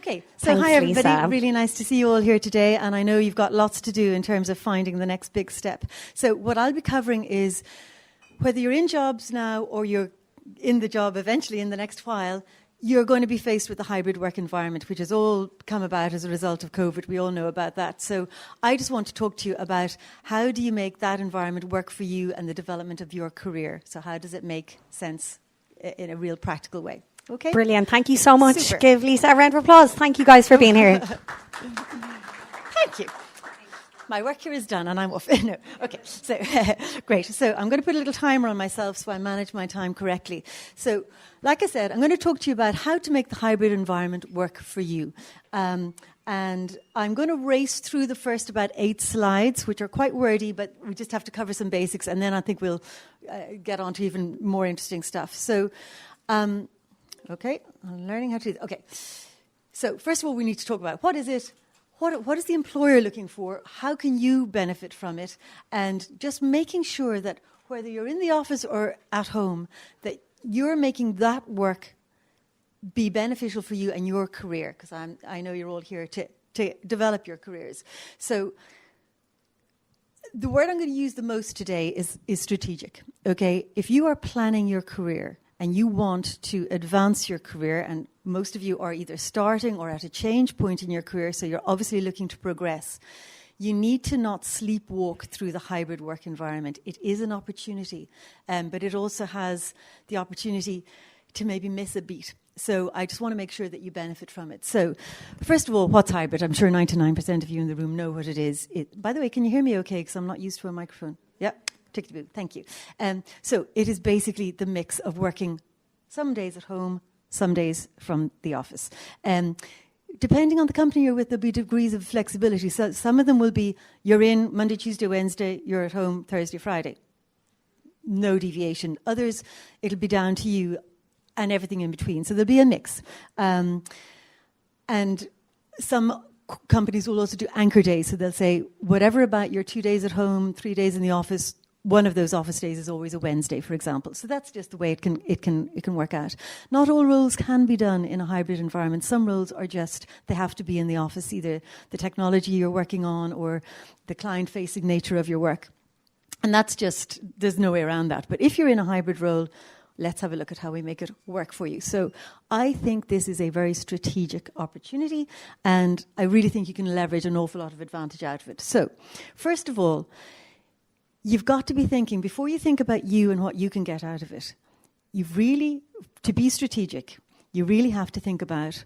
Okay, so Thanks, hi everybody. Lisa. Really nice to see you all here today, and I know you've got lots to do in terms of finding the next big step. So what I'll be covering is whether you're in jobs now or you're in the job eventually in the next while, you're going to be faced with a hybrid work environment, which has all come about as a result of COVID. We all know about that. So I just want to talk to you about how do you make that environment work for you and the development of your career. So how does it make sense in a real practical way? Okay. Brilliant. Thank you so much. Super. Give Lisa a round of applause. Thank you guys for being here. Thank you. My work here is done and I'm off. No. Okay. So, great. So I'm going to put a little timer on myself so I manage my time correctly. So, like I said, I'm going to talk to you about how to make the hybrid environment work for you. And I'm going to race through the first about 8 slides, which are quite wordy, but we just have to cover some basics. And then I think we'll get on to even more interesting stuff. So, okay, I'm learning how to do this. Okay, so first of all, we need to talk about what is it, what is the employer looking for, how can you benefit from it, and just making sure that whether you're in the office or at home, that you're making that work be beneficial for you and your career, because I know you're all here to develop your careers. So the word I'm going to use the most today is strategic, okay? If you are planning your career, and you want to advance your career, and most of you are either starting or at a change point in your career, so you're obviously looking to progress, you need to not sleepwalk through the hybrid work environment. It is an opportunity, but it also has the opportunity to maybe miss a beat. So I just want to make sure that you benefit from it. So first of all, what's hybrid? I'm sure 99% of you in the room know what it is. By the way, can you hear me okay? Because I'm not used to a microphone. Yeah. Thank you. So it is basically the mix of working some days at home, some days from the office. Depending on the company you're with, there'll be degrees of flexibility. So some of them will be, you're in Monday, Tuesday, Wednesday, you're at home Thursday, Friday. No deviation. Others, it'll be down to you and everything in between. So there'll be a mix. And some companies will also do anchor days. So they'll say, whatever about your 2 days at home, 3 days in the office, one of those office days is always a Wednesday, for example. So that's just the way it can work out. Not all roles can be done in a hybrid environment. Some roles are just, they have to be in the office, either the technology you're working on or the client-facing nature of your work. And that's just, there's no way around that. But if you're in a hybrid role, let's have a look at how we make it work for you. So I think this is a very strategic opportunity, and I really think you can leverage an awful lot of advantage out of it. So, first of all, you've got to be thinking, before you think about you and what you can get out of it, you've really, to be strategic, you really have to think about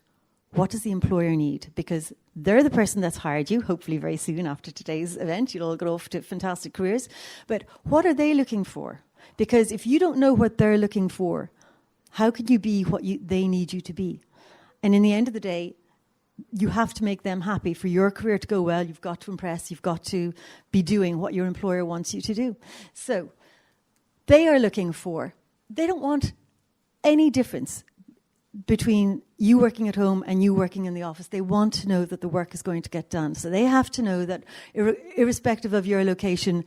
what does the employer need? Because they're the person that's hired you, hopefully very soon after today's event. You'll all go off to fantastic careers. But what are they looking for? Because if you don't know what they're looking for, how can you be what they need you to be? And in the end of the day, you have to make them happy. For your career to go well, you've got to impress, you've got to be doing what your employer wants you to do. So they are looking for, they don't want any difference between you working at home and you working in the office. They want to know that the work is going to get done. So they have to know that irrespective of your location,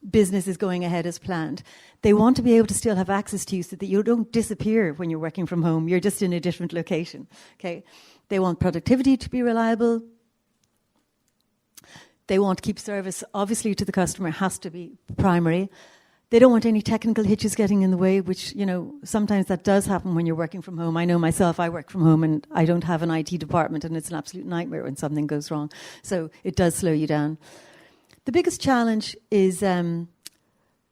business is going ahead as planned. They want to be able to still have access to you so that you don't disappear when you're working from home. You're just in a different location. Okay. They want productivity to be reliable. They want to keep service, obviously, to the customer has to be primary. They don't want any technical hitches getting in the way, which, you know, sometimes that does happen when you're working from home. I know myself, I work from home and I don't have an IT department, and it's an absolute nightmare when something goes wrong. So it does slow you down. The biggest challenge is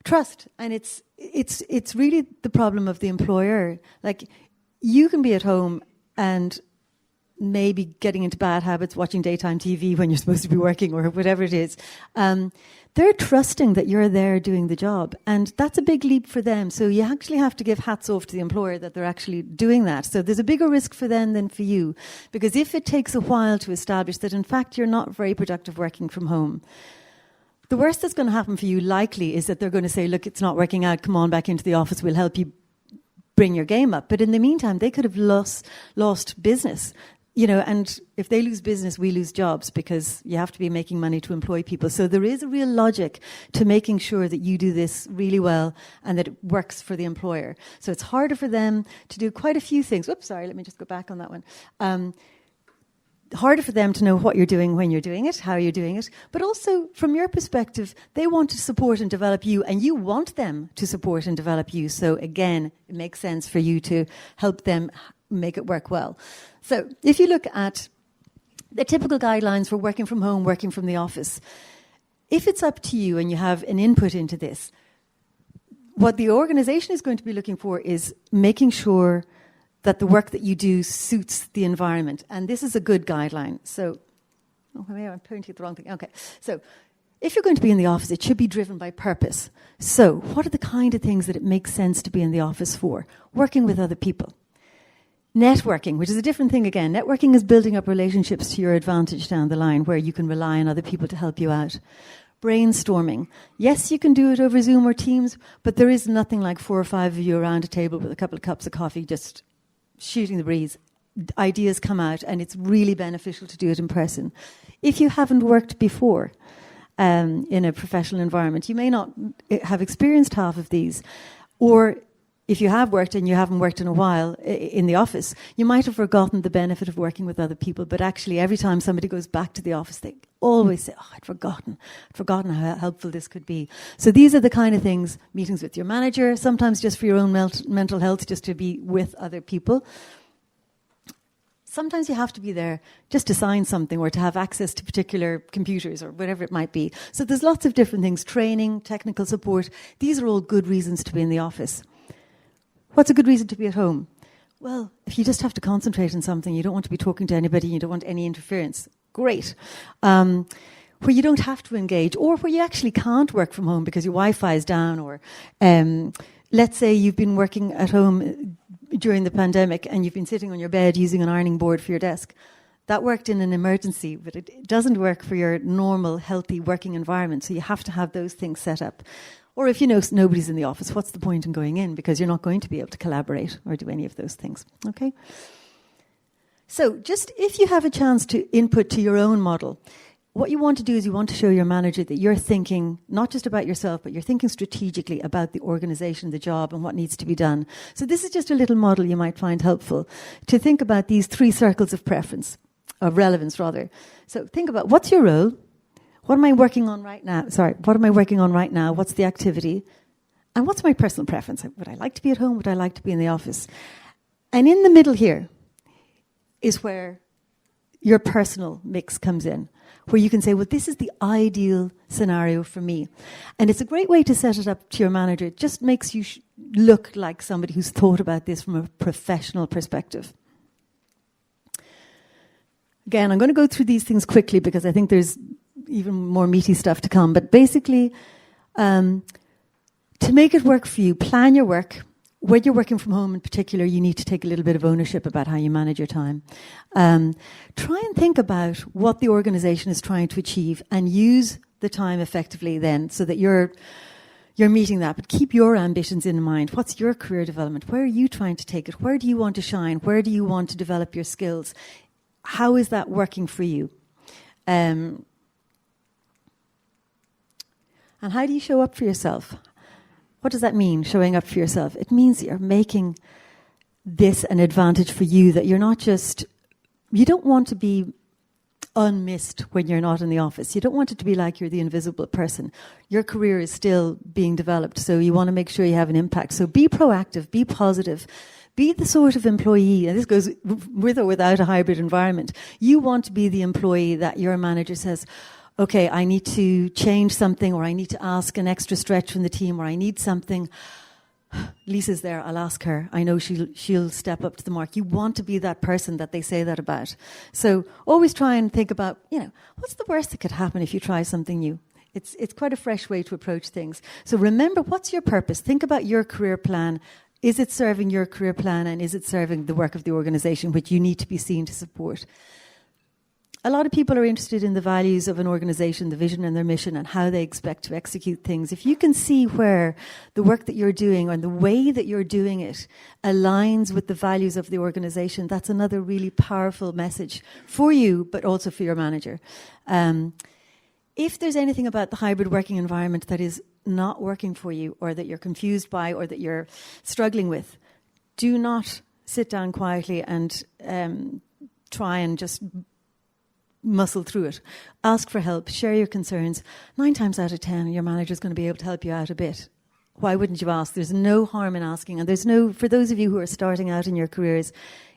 trust, and it's really the problem of the employer. Like, you can be at home and maybe getting into bad habits, watching daytime TV when you're supposed to be working or whatever it is. They're trusting that you're there doing the job, and that's a big leap for them. So you actually have to give hats off to the employer that they're actually doing that. So there's a bigger risk for them than for you, because if it takes a while to establish that in fact you're not very productive working from home, the worst that's going to happen for you likely is that they're going to say, look, it's not working out, come on back into the office, we'll help you bring your game up. But in the meantime, they could have lost business. You know, and if they lose business, we lose jobs, because you have to be making money to employ people. So there is a real logic to making sure that you do this really well and that it works for the employer. So it's harder for them to do quite a few things. Whoops, sorry, let me just go back on that one. harder for them to know what you're doing, when you're doing it, how you're doing it. But also, from your perspective, they want to support and develop you, and you want them to support and develop you. So again, it makes sense for you to help them make it work well. So if you look at the typical guidelines for working from home, working from the office, if it's up to you and you have an input into this, what the organization is going to be looking for is making sure that the work that you do suits the environment. And this is a good guideline. So, maybe I'm pointing at the wrong thing. Okay. So, if you're going to be in the office, it should be driven by purpose. So, what are the kind of things that it makes sense to be in the office for? Working with other people. Networking, which is a different thing again. Networking is building up relationships to your advantage down the line where you can rely on other people to help you out. Brainstorming. Yes, you can do it over Zoom or Teams, but there is nothing like 4 or 5 of you around a table with a couple of cups of coffee just shooting the breeze. Ideas come out, and it's really beneficial to do it in person. If you haven't worked before in a professional environment, you may not have experienced half of these, or if you have worked and you haven't worked in a while in the office, you might have forgotten the benefit of working with other people. But actually, every time somebody goes back to the office, they always say, I'd forgotten how helpful this could be. So these are the kind of things, meetings with your manager, sometimes just for your own mental health, just to be with other people. Sometimes you have to be there just to sign something or to have access to particular computers or whatever it might be. So there's lots of different things, training, technical support. These are all good reasons to be in the office. What's a good reason to be at home? Well, if you just have to concentrate on something, you don't want to be talking to anybody, you don't want any interference, great. Where you don't have to engage, or where you actually can't work from home because your Wi-Fi is down, or let's say you've been working at home during the pandemic and you've been sitting on your bed using an ironing board for your desk. That worked in an emergency, but it doesn't work for your normal, healthy working environment, so you have to have those things set up. Or if you know nobody's in the office, what's the point in going in? Because you're not going to be able to collaborate or do any of those things. Okay? So just if you have a chance to input to your own model, what you want to do is you want to show your manager that you're thinking not just about yourself, but you're thinking strategically about the organization, the job, and what needs to be done. So this is just a little model you might find helpful to think about these 3 circles of preference, of relevance rather. So think about, what's your role? What am I working on right now? What am I working on right now? What's the activity? And what's my personal preference? Would I like to be at home? Would I like to be in the office? And in the middle here is where your personal mix comes in, where you can say, well, this is the ideal scenario for me. And it's a great way to set it up to your manager. It just makes you look like somebody who's thought about this from a professional perspective. Again, I'm going to go through these things quickly because I think there's even more meaty stuff to come. But basically, to make it work for you, plan your work. When you're working from home in particular, you need to take a little bit of ownership about how you manage your time. Try and think about what the organization is trying to achieve and use the time effectively then so that you're meeting that. But keep your ambitions in mind. What's your career development? Where are you trying to take it? Where do you want to shine? Where do you want to develop your skills? How is that working for you? And how do you show up for yourself? What does that mean, showing up for yourself? It means you're making this an advantage for you, that you're not just, you don't want to be unmissed when you're not in the office. You don't want it to be like you're the invisible person. Your career is still being developed, so you want to make sure you have an impact. So be proactive, be positive, be the sort of employee, and this goes with or without a hybrid environment. You want to be the employee that your manager says, okay, I need to change something, or I need to ask an extra stretch from the team, or I need something. Lisa's there, I'll ask her. I know she'll step up to the mark. You want to be that person that they say that about. So always try and think about, what's the worst that could happen if you try something new? It's quite a fresh way to approach things. So remember, what's your purpose? Think about your career plan. Is it serving your career plan, and is it serving the work of the organization, which you need to be seen to support? A lot of people are interested in the values of an organization, the vision and their mission, and how they expect to execute things. If you can see where the work that you're doing and the way that you're doing it aligns with the values of the organization, that's another really powerful message for you, but also for your manager. If there's anything about the hybrid working environment that is not working for you, or that you're confused by, or that you're struggling with, do not sit down quietly and try and just muscle through it. Ask for help, share your concerns. 9 times out of 10, your manager's going to be able to help you out a bit. Why wouldn't you ask? There's no harm in asking. And for those of you who are starting out in your careers,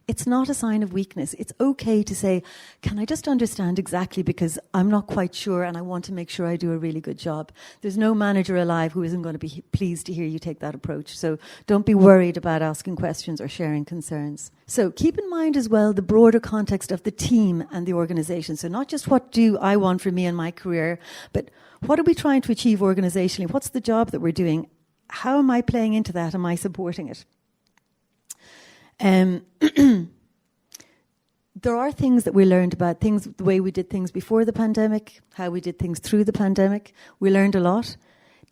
it's not a sign of weakness. It's okay to say, can I just understand exactly, because I'm not quite sure and I want to make sure I do a really good job. There's no manager alive who isn't going to be pleased to hear you take that approach. So don't be worried about asking questions or sharing concerns. So keep in mind as well the broader context of the team and the organization. So not just what do I want for me and my career, but what are we trying to achieve organizationally? What's the job that we're doing? How am I playing into that? Am I supporting it? There are things that we learned about things, the way we did things before the pandemic, how we did things through the pandemic. We learned a lot.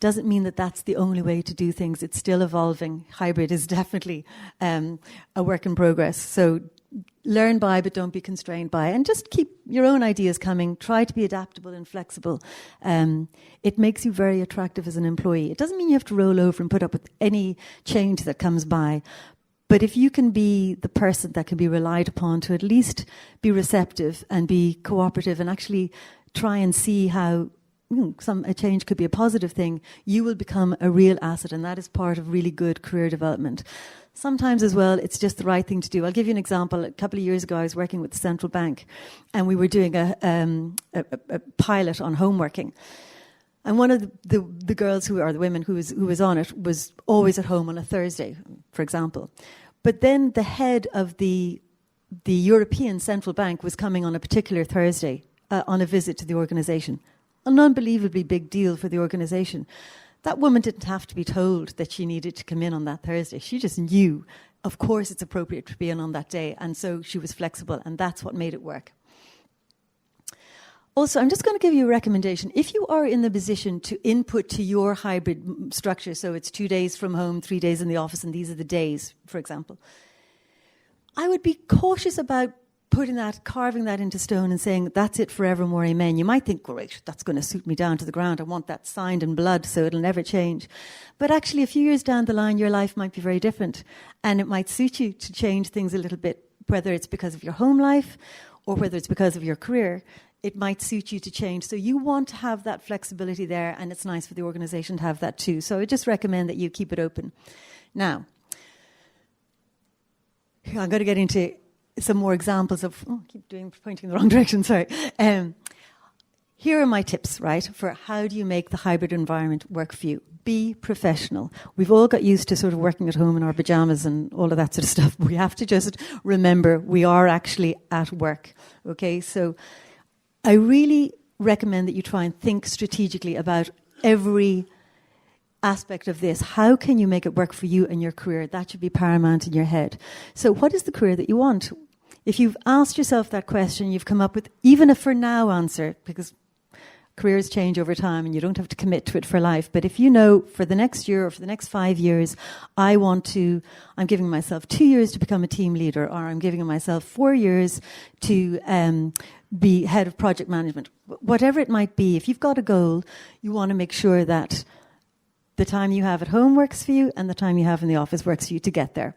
Doesn't mean that that's the only way to do things. It's still evolving. Hybrid is definitely a work in progress. So learn by, but don't be constrained by. And just keep your own ideas coming. Try to be adaptable and flexible. It makes you very attractive as an employee. It doesn't mean you have to roll over and put up with any change that comes by. But if you can be the person that can be relied upon to at least be receptive and be cooperative and actually try and see how a change could be a positive thing, you will become a real asset, and that is part of really good career development. Sometimes as well, it's just the right thing to do. I'll give you an example. A couple of years ago, I was working with the central bank, and we were doing a pilot on homeworking. And one of the girls the women who was on it was always at home on a Thursday, for example. But then the head of the European Central Bank was coming on a particular Thursday on a visit to the organisation. An unbelievably big deal for the organisation. That woman didn't have to be told that she needed to come in on that Thursday. She just knew, of course, it's appropriate to be in on that day. And so she was flexible, and that's what made it work. Also, I'm just going to give you a recommendation. If you are in the position to input to your hybrid structure, so it's 2 days from home, 3 days in the office, and these are the days, for example, I would be cautious about carving that into stone and saying, that's it forevermore, amen. You might think, great, that's going to suit me down to the ground. I want that signed in blood so it'll never change. But actually, a few years down the line, your life might be very different. And it might suit you to change things a little bit, whether it's because of your home life or whether it's because of your career. It might suit you to change. So you want to have that flexibility there, and it's nice for the organisation to have that too. So I just recommend that you keep it open. Now, I'm going to get into some more examples of, pointing in the wrong direction, sorry. Here are my tips, right, for how do you make the hybrid environment work for you. Be professional. We've all got used to sort of working at home in our pajamas and all of that sort of stuff. We have to just remember we are actually at work, okay? So I really recommend that you try and think strategically about every aspect of this. How can you make it work for you and your career? That should be paramount in your head. So what is the career that you want? If you've asked yourself that question, you've come up with even a for now answer, because careers change over time and you don't have to commit to it for life. But if you know for the next year or for the next 5 years, I'm giving myself 2 years to become a team leader, or I'm giving myself 4 years to be head of project management. Whatever it might be, if you've got a goal, you want to make sure that the time you have at home works for you and the time you have in the office works for you to get there.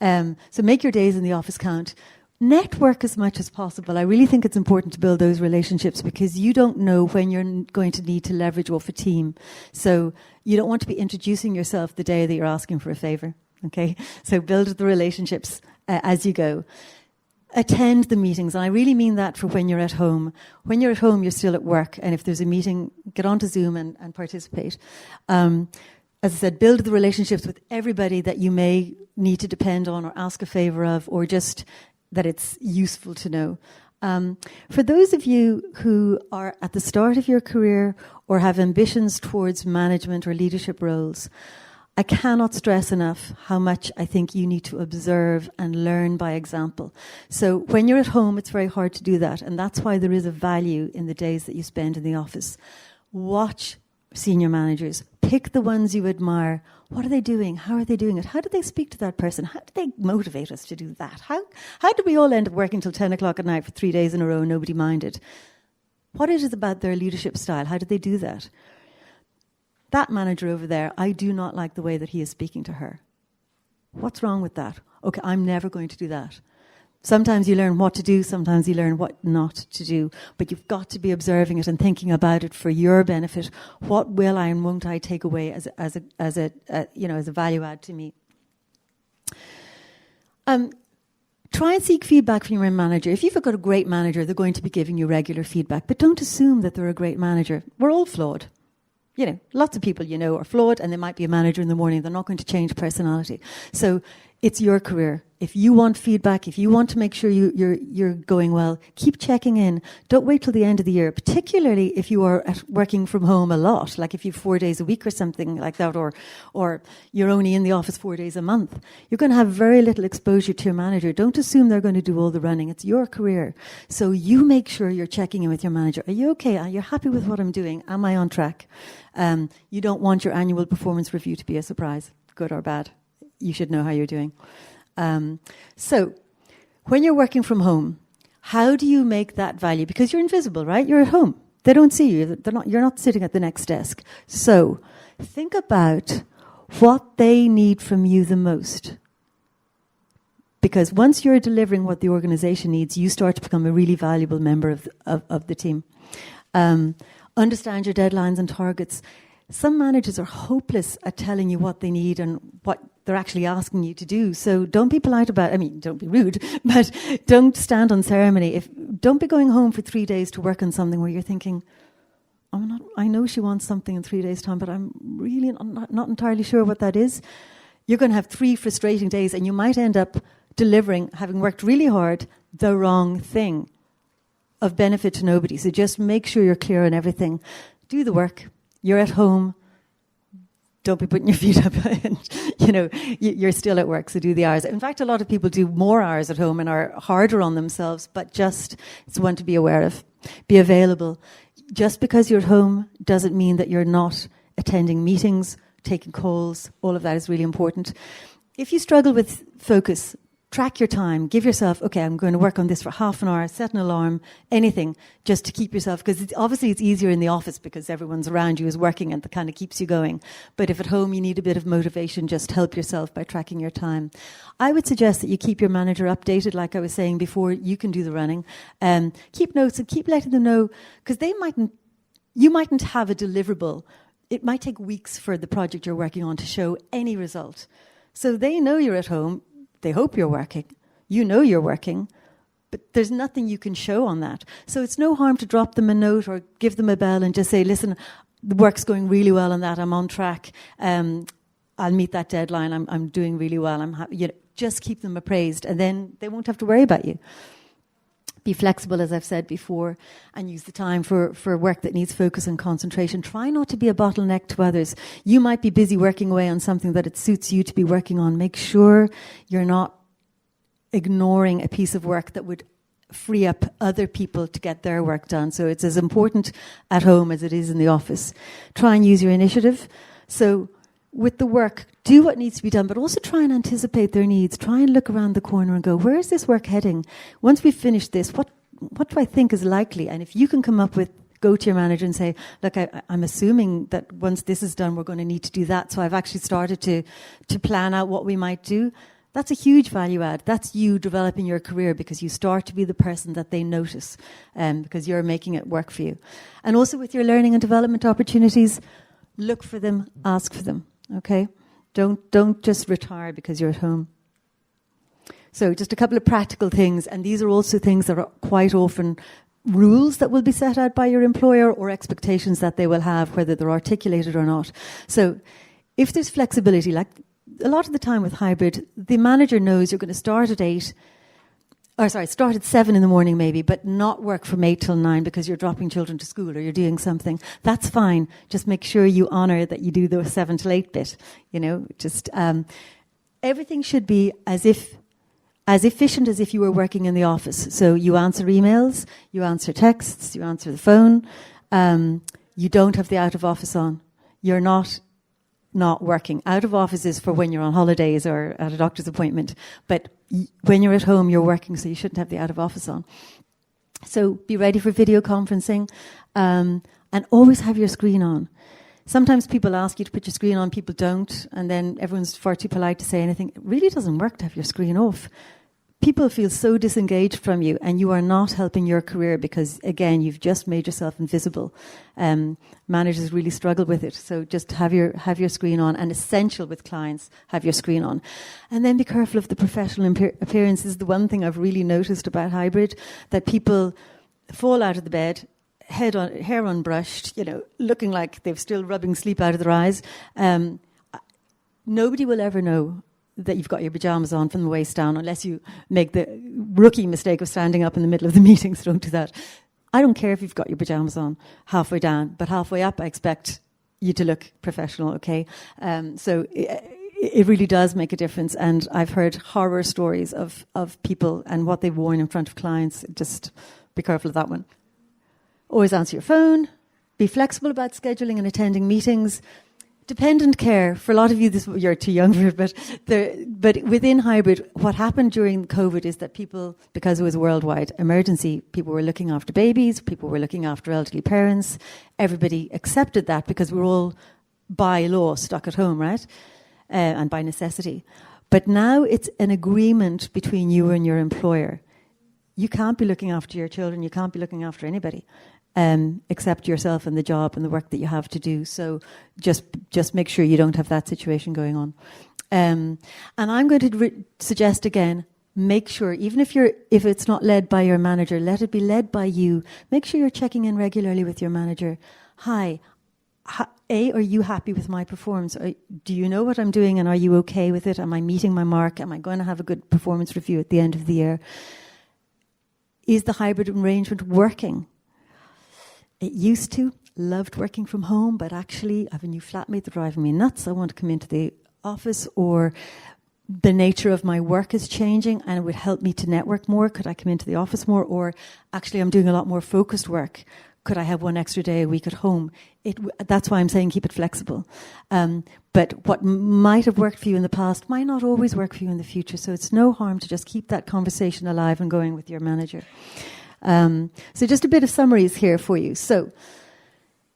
So make your days in the office count. Network as much as possible. I really think it's important to build those relationships, because you don't know when you're going to need to leverage off a team. So you don't want to be introducing yourself the day that you're asking for a favor. Okay? So build the relationships as you go. Attend the meetings, and I really mean that for when you're at home. When you're at home, you're still at work, and if there's a meeting, get onto Zoom and participate. As I said, build the relationships with everybody that you may need to depend on or ask a favor of, or just that it's useful to know. For those of you who are at the start of your career or have ambitions towards management or leadership roles, I cannot stress enough how much I think you need to observe and learn by example. So when you're at home, it's very hard to do that, and that's why there is a value in the days that you spend in the office. Watch senior managers. Pick the ones you admire. What are they doing? How are they doing it? How do they speak to that person? How do they motivate us to do that? How did we all end up working till 10 o'clock at night for 3 days in a row and nobody minded? What is it about their leadership style? How did they do that? That manager over there, I do not like the way that he is speaking to her. What's wrong with that? Okay, I'm never going to do that. Sometimes you learn what to do, sometimes you learn what not to do. But you've got to be observing it and thinking about it for your benefit. What will I and won't I take away as a value add to me? Try and seek feedback from your manager. If you've got a great manager, they're going to be giving you regular feedback. But don't assume that they're a great manager. We're all flawed. Lots of people are flawed, and they might be a manager in the morning. They're not going to change personality. So it's your career. If you want feedback, if you want to make sure you're going well, keep checking in. Don't wait till the end of the year, particularly if you are working from home a lot, like if you've 4 days a week or something like that, or you're only in the office 4 days a month. You're going to have very little exposure to your manager. Don't assume they're going to do all the running. It's your career. So you make sure you're checking in with your manager. Are you okay? Are you happy with what I'm doing? Am I on track? You don't want your annual performance review to be a surprise, good or bad. You should know how you're doing. So when you're working from home, how do you make that value? Because you're invisible, right? You're at home. They don't see you. You're not sitting at the next desk. So think about what they need from you the most. Because once you're delivering what the organization needs, you start to become a really valuable member of the team. Understand your deadlines and targets. Some managers are hopeless at telling you what they need and what they're actually asking you to do. So don't be polite about it. Don't be rude, but don't stand on ceremony. Don't be going home for 3 days to work on something where you're thinking, I know she wants something in 3 days' time, but I'm really not entirely sure what that is. You're going to have 3 frustrating days, and you might end up delivering, having worked really hard, the wrong thing of benefit to nobody. So just make sure you're clear on everything. Do the work. You're at home. Don't be putting your feet up. And, you're still at work, so do the hours. In fact, a lot of people do more hours at home and are harder on themselves, but it's one to be aware of. Be available. Just because you're at home doesn't mean that you're not attending meetings, taking calls. All of that is really important. If you struggle with focus, track your time. Give yourself, okay, I'm going to work on this for half an hour, set an alarm, anything, just to keep yourself, because obviously it's easier in the office because everyone's around you is working and that kind of keeps you going. But if at home you need a bit of motivation, just help yourself by tracking your time. I would suggest that you keep your manager updated, like I was saying before. You can do the running. Keep notes and keep letting them know, because you mightn't have a deliverable. It might take weeks for the project you're working on to show any result. So they know you're at home. They hope you're working. You know you're working, but there's nothing you can show on that. So it's no harm to drop them a note or give them a bell and just say, listen, the work's going really well on that. I'm on track. I'll meet that deadline. I'm doing really well. I'm happy. Just keep them appraised, and then they won't have to worry about you. Be flexible, as I've said before, and use the time for work that needs focus and concentration. Try not to be a bottleneck to others. You might be busy working away on something that it suits you to be working on. Make sure you're not ignoring a piece of work that would free up other people to get their work done. So it's as important at home as it is in the office. Try and use your initiative. So with the work, do what needs to be done, but also try and anticipate their needs. Try and look around the corner and go, where is this work heading? Once we've finished this, what do I think is likely? And if you can come up with, go to your manager and say, look, I'm assuming that once this is done, we're going to need to do that. So I've actually started to plan out what we might do. That's a huge value add. That's you developing your career, because you start to be the person that they notice, because you're making it work for you. And also with your learning and development opportunities, look for them, ask for them. Okay? Don't just retire because you're at home. So just a couple of practical things, and these are also things that are quite often rules that will be set out by your employer or expectations that they will have, whether they're articulated or not. So if there's flexibility, like a lot of the time with hybrid, the manager knows you're going to start at 7 in the morning maybe, but not work from 8 till 9 because you're dropping children to school or you're doing something. That's fine. Just make sure you honour that you do the 7 till 8 bit. Just everything should be as efficient as if you were working in the office. So you answer emails, you answer texts, you answer the phone. You don't have the out of office on. You're not working. Out of office is for when you're on holidays or at a doctor's appointment. But when you're at home, you're working, so you shouldn't have the out of office on. So be ready for video conferencing, and always have your screen on. Sometimes people ask you to put your screen on, people don't, and then everyone's far too polite to say anything. It really doesn't work to have your screen off. people feel so disengaged from you, and you are not helping your career because, again, you've just made yourself invisible. Managers really struggle with it. So just have your screen on, and essential with clients, have your screen on. And then be careful of the professional appearance. Is the one thing I've really noticed about hybrid, that people fall out of the bed, hair unbrushed, looking like they've still rubbing sleep out of their eyes. Nobody will ever know that you've got your pajamas on from the waist down, unless you make the rookie mistake of standing up in the middle of the meeting, so don't do that. I don't care if you've got your pajamas on halfway down, but halfway up I expect you to look professional, okay? So it really does make a difference, and I've heard horror stories of people and what they've worn in front of clients. Just be careful of that one. Always answer your phone. Be flexible about scheduling and attending meetings. Dependent care, for a lot of you, you're too young for it, but within hybrid, what happened during COVID is that people, because it was a worldwide emergency, people were looking after babies, people were looking after elderly parents. Everybody accepted that because we're all, by law, stuck at home, right? And by necessity. But now it's an agreement between you and your employer. You can't be looking after your children, you can't be looking after anybody. Except yourself and the job and the work that you have to do. So just make sure you don't have that situation going on. And I'm going to suggest again, make sure, even if it's not led by your manager, let it be led by you. Make sure you're checking in regularly with your manager. Hi, are you happy with my performance? Do you know what I'm doing, and are you okay with it? Am I meeting my mark? Am I going to have a good performance review at the end of the year? Is the hybrid arrangement working? It used to, loved working from home, but actually I have a new flatmate that's driving me nuts. I want to come into the office, or the nature of my work is changing and it would help me to network more. Could I come into the office more? Or actually I'm doing a lot more focused work. Could I have one extra day a week at home? That's why I'm saying keep it flexible. But what might have worked for you in the past might not always work for you in the future. So it's no harm to just keep that conversation alive and going with your manager. So just a bit of summaries here for you. So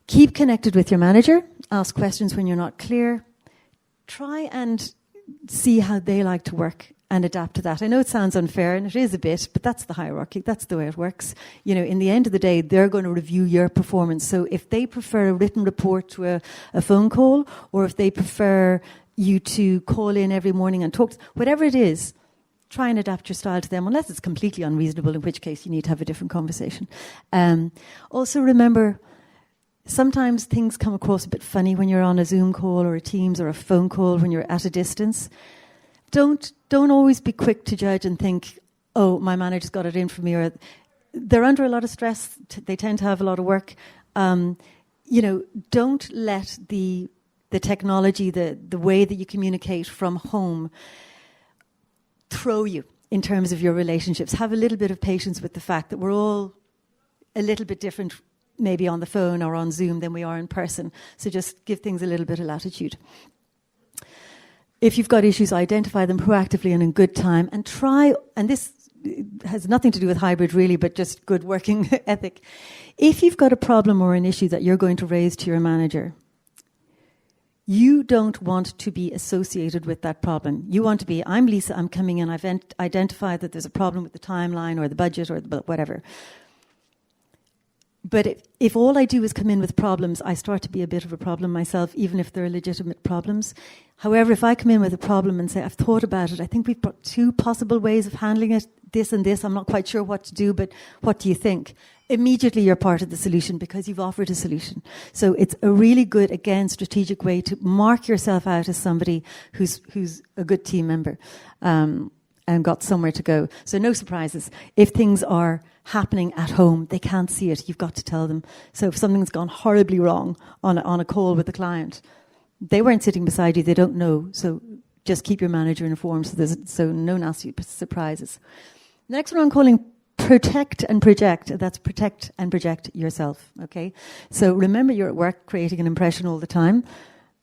keep connected with your manager. Ask questions when you're not clear. Try and see how they like to work and adapt to that. I know it sounds unfair, and it is a bit, but that's the hierarchy. That's the way it works. In the end of the day, they're going to review your performance. So if they prefer a written report to a phone call, or if they prefer you to call in every morning and talk, whatever it is, try and adapt your style to them, unless it's completely unreasonable, in which case you need to have a different conversation. Also remember, sometimes things come across a bit funny when you're on a Zoom call or a Teams or a phone call when you're at a distance. Don't always be quick to judge and think, oh, my manager's got it in for me, or they're under a lot of stress, they tend to have a lot of work. Don't let the technology, the way that you communicate from home, throw you in terms of your relationships. Have a little bit of patience with the fact that we're all a little bit different, maybe on the phone or on Zoom, than we are in person. So just give things a little bit of latitude. If you've got issues, identify them proactively and in good time, and try, and this has nothing to do with hybrid really, but just good working ethic. If you've got a problem or an issue that you're going to raise to your manager, you don't want to be associated with that problem. You want to be, I'm Lisa, I'm coming in, I've identified that there's a problem with the timeline or the budget or whatever. But if all I do is come in with problems, I start to be a bit of a problem myself, even if they're legitimate problems. However, if I come in with a problem and say, I've thought about it, I think we've got two possible ways of handling it, this and this, I'm not quite sure what to do, but what do you think? Immediately you're part of the solution because you've offered a solution. So it's a really good, again, strategic way to mark yourself out as somebody who's a good team member and got somewhere to go. So no surprises. If things are happening at home, they can't see it, you've got to tell them. So if something's gone horribly wrong on a call with a client, they weren't sitting beside you, they don't know. So just keep your manager informed so no nasty surprises. The next one I'm calling protect and project. That's protect and project yourself, okay? So remember, you're at work creating an impression all the time.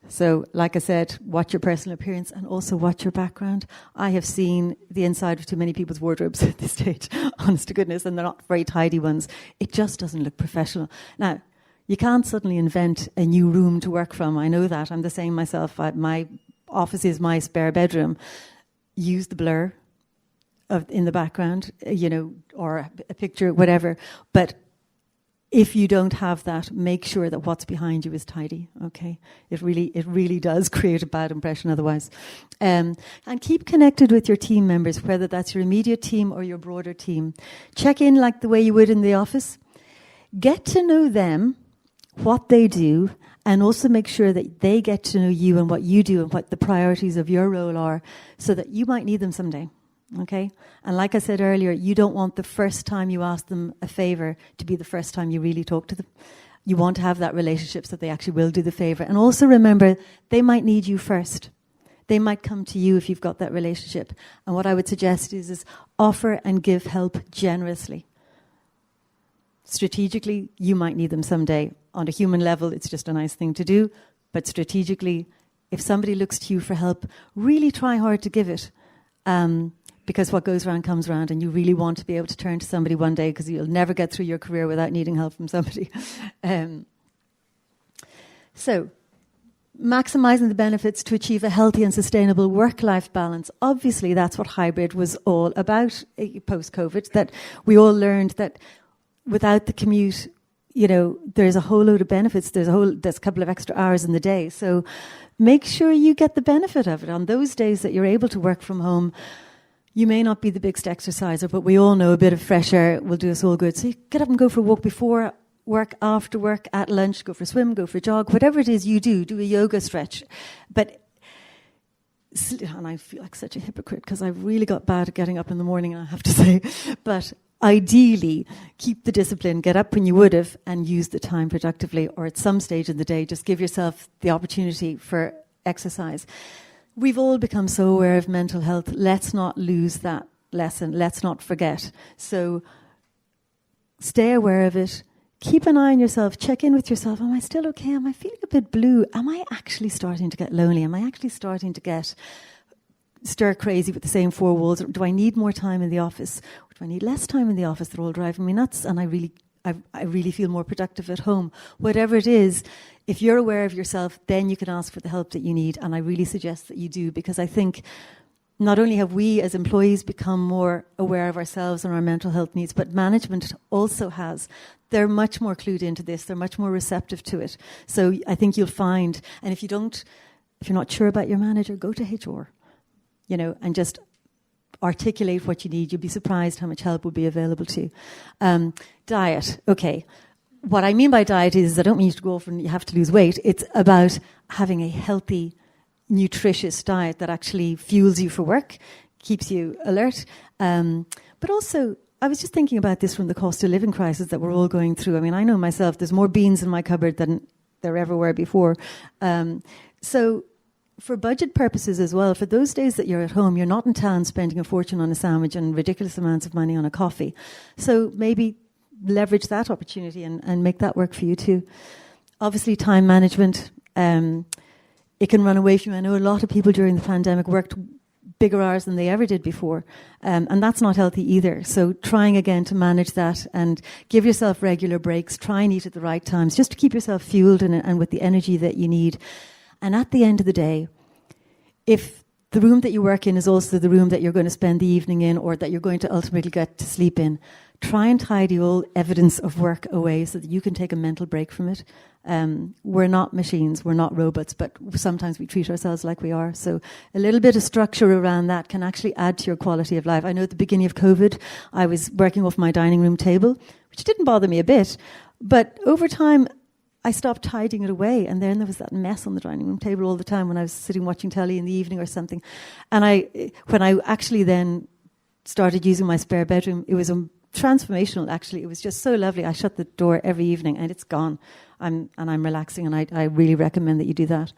So, like I said, watch your personal appearance and also watch your background. I have seen the inside of too many people's wardrobes at this stage, honest to goodness, and they're not very tidy ones. It just doesn't look professional. Now, you can't suddenly invent a new room to work from. I know that. I'm the same myself. My office is my spare bedroom. Use the blur. in the background, or a picture, whatever. But if you don't have that, make sure that what's behind you is tidy, okay? It really does create a bad impression otherwise. And keep connected with your team members, whether that's your immediate team or your broader team. Check in like the way you would in the office. Get to know them, what they do, and also make sure that they get to know you and what you do and what the priorities of your role are, so that you might need them someday. Okay? And like I said earlier, you don't want the first time you ask them a favour to be the first time you really talk to them. You want to have that relationship so that they actually will do the favour. And also remember, they might need you first. They might come to you if you've got that relationship. And what I would suggest is offer and give help generously. Strategically, you might need them someday. On a human level, it's just a nice thing to do. But strategically, if somebody looks to you for help, really try hard to give it. Because what goes around comes around, and you really want to be able to turn to somebody one day, because you'll never get through your career without needing help from somebody. So, maximising the benefits to achieve a healthy and sustainable work-life balance. Obviously, that's what hybrid was all about post-COVID, that we all learned that without the commute, there's a whole load of benefits. There's a couple of extra hours in the day. So make sure you get the benefit of it. On those days that you're able to work from home, you may not be the biggest exerciser, but we all know a bit of fresh air will do us all good. So you get up and go for a walk before work, after work, at lunch, go for a swim, go for a jog, whatever it is you do a yoga stretch. And I feel like such a hypocrite because I've really got bad at getting up in the morning, I have to say. But ideally, keep the discipline, get up when you would have, and use the time productively, or at some stage in the day, just give yourself the opportunity for exercise. We've all become so aware of mental health. Let's not lose that lesson. Let's not forget. So stay aware of it. Keep an eye on yourself. Check in with yourself. Am I still okay? Am I feeling a bit blue? Am I actually starting to get lonely? Am I actually starting to get stir crazy with the same four walls? Or do I need more time in the office? Or do I need less time in the office? They're all driving me nuts, and I really feel more productive at home. Whatever it is, if you're aware of yourself, then you can ask for the help that you need. And I really suggest that you do, because I think not only have we as employees become more aware of ourselves and our mental health needs, but management also has. They're much more clued into this. They're much more receptive to it. So I think you'll find, and if you're not sure about your manager, go to HR, and just articulate what you need. You'll be surprised how much help will be available to you. Diet. Okay. What I mean by diet is I don't mean you to go off and you have to lose weight. It's about having a healthy, nutritious diet that actually fuels you for work, keeps you alert. But also, I was just thinking about this from the cost of living crisis that we're all going through. I mean, I know myself, there's more beans in my cupboard than there ever were before. So for budget purposes as well, for those days that you're at home, you're not in town spending a fortune on a sandwich and ridiculous amounts of money on a coffee. So maybe leverage that opportunity and make that work for you too. Obviously, time management, it can run away from you. I know a lot of people during the pandemic worked bigger hours than they ever did before, and that's not healthy either. So trying again to manage that and give yourself regular breaks, try and eat at the right times, just to keep yourself fueled and with the energy that you need. And at the end of the day, if the room that you work in is also the room that you're going to spend the evening in, or that you're going to ultimately get to sleep in, try and tidy all evidence of work away so that you can take a mental break from it. We're not machines, we're not robots, but sometimes we treat ourselves like we are. So a little bit of structure around that can actually add to your quality of life. I know at the beginning of COVID, I was working off my dining room table, which didn't bother me a bit. But over time, I stopped tidying it away, and then there was that mess on the dining room table all the time when I was sitting watching telly in the evening or something. And when I actually then started using my spare bedroom, it was transformational, actually. It was just so lovely. I shut the door every evening, and it's gone. I'm relaxing, and I really recommend that you do that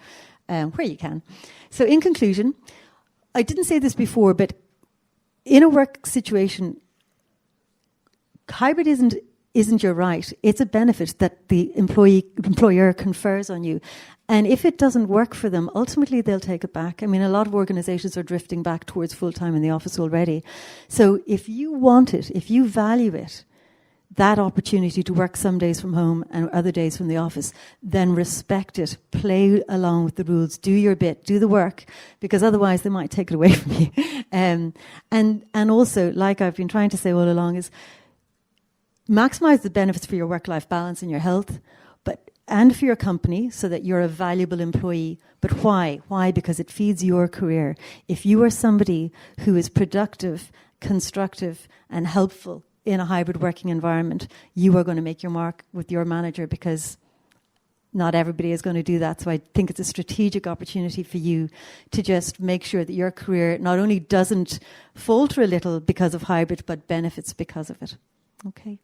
where you can. So in conclusion, I didn't say this before, but in a work situation, hybrid isn't your right. It's a benefit that the employer confers on you. And if it doesn't work for them, ultimately they'll take it back. I mean, a lot of organizations are drifting back towards full-time in the office already. So if you want it, if you value it, that opportunity to work some days from home and other days from the office, then respect it, play along with the rules, do your bit, do the work, because otherwise they might take it away from you. And also, like I've been trying to say all along, is maximize the benefits for your work-life balance and your health, and for your company, so that you're a valuable employee. But why? Why? Because it feeds your career. If you are somebody who is productive, constructive, and helpful in a hybrid working environment, you are going to make your mark with your manager, because not everybody is going to do that. So I think it's a strategic opportunity for you to just make sure that your career not only doesn't falter a little because of hybrid, but benefits because of it. Okay.